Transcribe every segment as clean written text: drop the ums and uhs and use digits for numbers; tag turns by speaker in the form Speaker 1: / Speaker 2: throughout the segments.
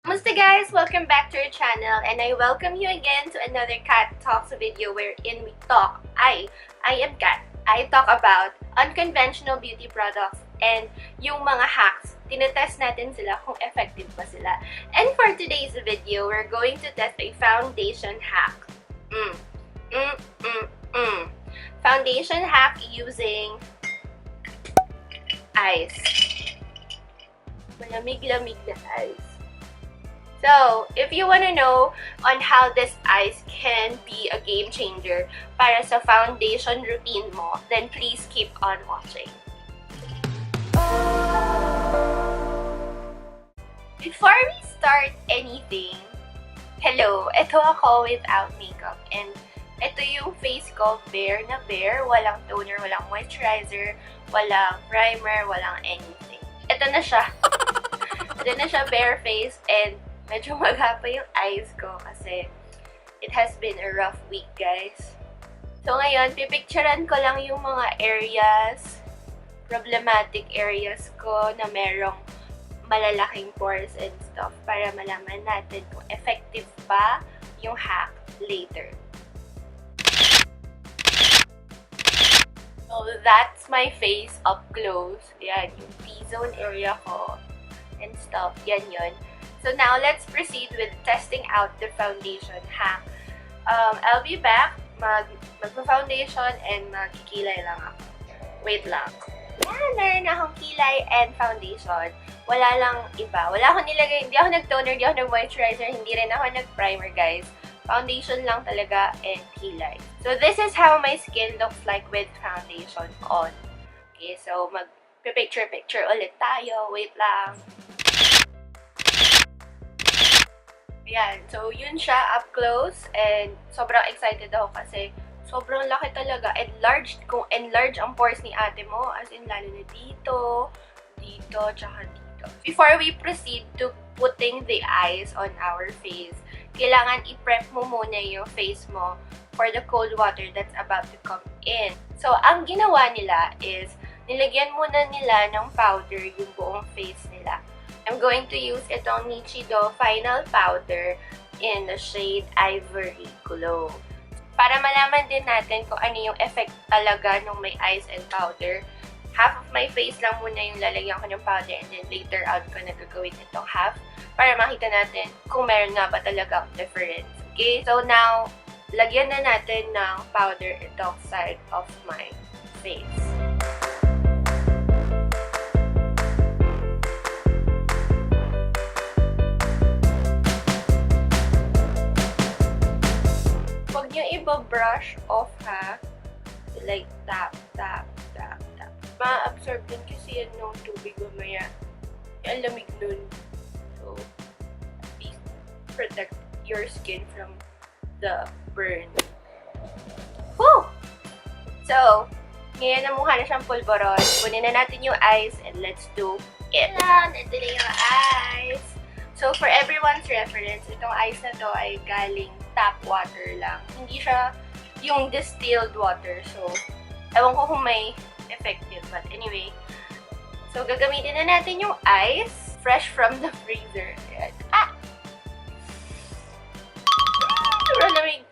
Speaker 1: Kamusta guys? Welcome back to our channel and I welcome you again to another Cat Talks video wherein we talk. I am Kat. I talk about unconventional beauty products and yung mga hacks. Tinetest natin sila kung effective ba sila. And for today's video, we're going to test a foundation hack. Foundation hack using ice. Malamig-lamig na ice. So, if you want to know on how this ice can be a game changer para sa foundation routine mo, then please keep on watching. Before we start anything, hello, ito ako without makeup. And ito yung face ko, bare na bare, walang toner, walang moisturizer, walang primer, walang anything. Ito na siya. Ito na siya, bare face, and medyo magapa yung eyes ko kasi it has been a rough week, guys. So ngayon, pipicturean ko lang yung mga areas, problematic areas ko na merong malalaking pores and stuff para malaman natin kung effective ba yung hack later. So that's my face up close. Yan, yung T-zone area ko and stuff. Yan yun. So now, let's proceed with testing out the foundation hack. I'll be back. Magpa-foundation and magkikilay lang ako. Wait lang. Yan, meron na akong kilay and foundation. Wala lang iba. Wala akong nilagay. Hindi ako nag-toner, hindi ako nag-moisturizer, hindi rin ako nag-primer, guys. Foundation lang talaga and kilay. So this is how my skin looks like with foundation on. Okay, so mag-picture ulit tayo. Wait lang. Ayan, so yun siya up close and sobrang excited ako kasi sobrang laki talaga. Enlarge ang pores ni ate mo, as in lalo na dito, tsaka dito. Before we proceed to putting the eyes on our face, kailangan i-prep mo muna yung face mo for the cold water that's about to come in. So, ang ginawa nila is, nilagyan muna nila ng powder yung buong face nila. I'm going to use itong NICHIDO Final Powder in the shade Ivory Glow. Para malaman din natin kung ano yung effect talaga nung may ice and powder. Half of my face lang muna yung lalagyan ko ng powder and then later out ko na gagawin itong half para makita natin kung meron nga ba talaga difference. Okay, so now, lagyan na natin ng powder itong side of my face. Yung iba-brush off, ha? Like, tap. Ma-absorb din kasi yan ng tubig mamaya. Ang lamig nun. So, please protect your skin from the burn. Woo! So, ngayon na mukha na siyang pulboron. Kunin na natin yung eyes and let's do it. Ayan, ito na yung eyes. So, for everyone's reference, itong ice na to ay galing tap water lang. Hindi siya yung distilled water. So, ewan ko kung may effective. But anyway, so gagamitin na natin yung ice fresh from the freezer. Ayan. Sobrang lamig.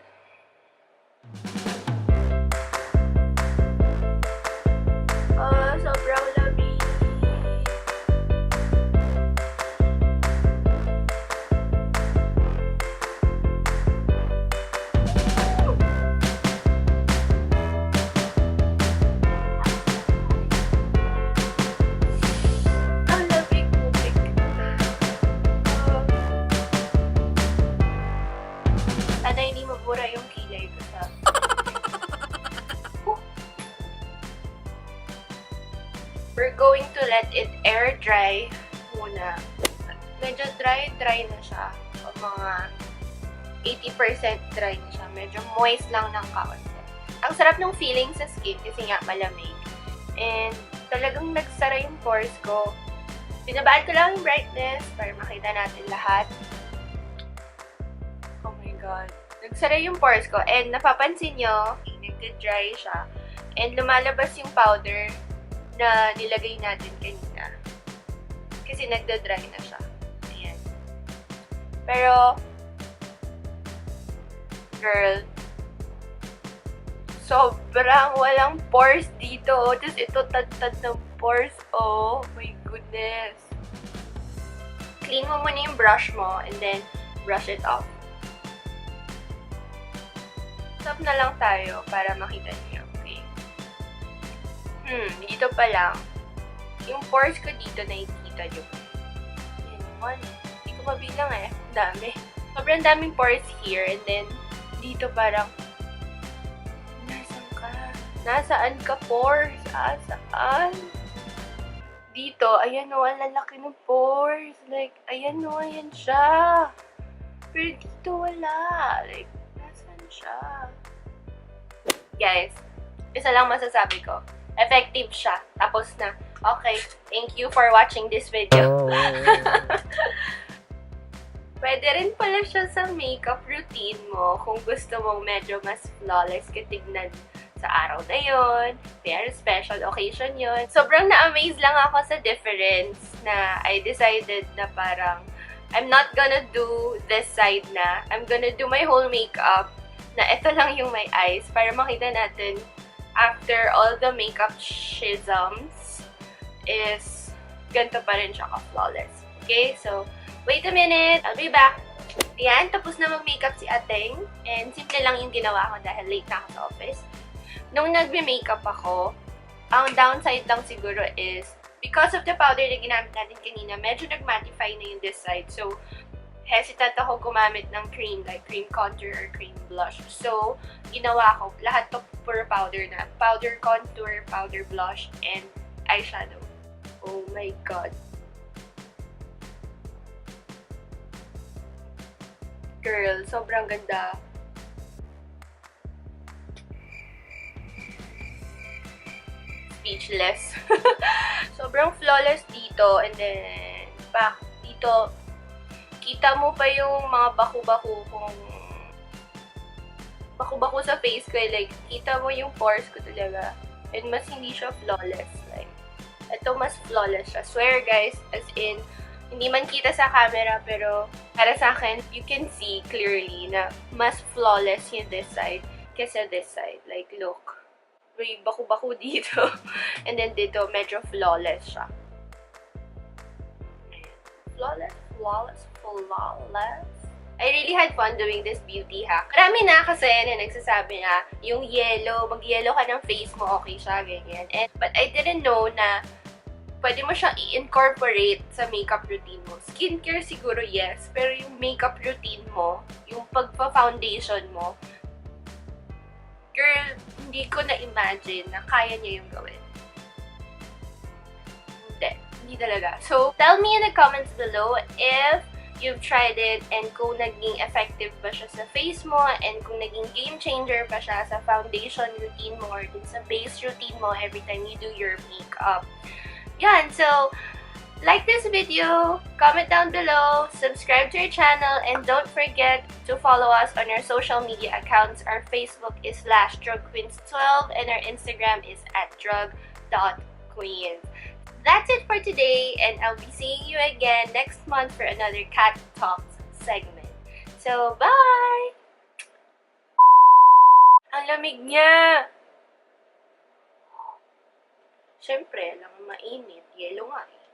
Speaker 1: Sobrang lamig. Sana hindi mabura yung kilay ko sa... We're going to let it air dry muna. Medyo dry na siya. O mga 80% dry na siya. Medyo moist lang ng kaunti. Ang sarap ng feeling sa skin kasi nga malamig. And talagang nagsara yung pores ko. Pinabaan ko lang yung brightness para makita natin lahat. Oh my God. Nagsara yung pores ko. And napapansin nyo, nagka-dry siya. And lumalabas yung powder na nilagay natin kanina. Kasi nagda-dry na siya. Ayan. Pero, girl, sobrang walang pores dito. Tapos ito, tad-tad ng pores. Oh my goodness. Clean mo muna yung brush mo and then brush it off. Stop na lang tayo para makita niyo. Okay. Dito pa lang. Yung pores ko dito nakikita niyo. Yan, one. Hindi ko mabilang eh. Dami. Sobrang daming pores here and then dito parang nasaan ka, pores? Saan? Dito, ayan o, ang lalaki ng pores. Like, ayan o, ayan siya. Pero dito wala. Like, nasaan siya? Guys, isa lang masasabi ko. Effective siya. Tapos na. Okay, thank you for watching this video. Pwede rin pala siya sa makeup routine mo kung gusto mong medyo mas flawless ka tignan sa araw na yon, very special occasion yon. Sobrang na-amaze lang ako sa difference na I decided na parang I'm not gonna do this side na. I'm gonna do my whole makeup na ito lang yung my eyes para makita natin after all the makeup schisms is ganito pa rin siya ka-flawless. Okay, so wait a minute, I'll be back. Ayan, tapos na mag-makeup si Ateng and simple lang yung ginawa ko dahil late na ako sa office. Nung nagme-makeup ako, ang downside lang siguro is, because of the powder na ginamit natin kanina, medyo nag-mattify na yung this side. So, hesitant ako gumamit ng cream, like cream contour or cream blush. So, ginawa ko, lahat to pure powder na. Powder contour, powder blush, and eyeshadow. Oh my God. Girl, sobrang ganda. Speechless. Sobrang flawless dito and then back dito kita mo pa yung mga baku-baku kung baku-baku sa face ko, like kita mo yung pores ko talaga and mas hindi siya flawless, like ito mas flawless siya, swear guys, as in hindi man kita sa camera pero para sa akin you can see clearly na mas flawless yung this side kaysa this side, like look, may baku-baku dito. And then dito, medyo flawless siya. Flawless, flawless, flawless. I really had fun doing this beauty hack. Marami na kasi na nagsasabi na yung yellow, mag-yellow ka ng face mo, okay siya, ganyan. But I didn't know na pwede mo siyang i-incorporate sa makeup routine mo. Skincare siguro, yes. Pero yung makeup routine mo, yung pagpa-foundation mo, girl, hindi ko na-imagine na kaya niya yung gawin. Hindi talaga. So, tell me in the comments below if you've tried it and kung naging effective ba siya sa face mo and kung naging game changer ba siya sa foundation routine mo or din sa base routine mo every time you do your makeup. Yan, so, like this video, comment down below, subscribe to our channel, and don't forget to follow us on our social media accounts. Our Facebook is /drugqueens12 and our Instagram is @drug.queens. That's it for today, and I'll be seeing you again next month for another Cat Talks segment. So, bye! Ang lamig niya! Siyempre, lang mainit. Yelo nga eh.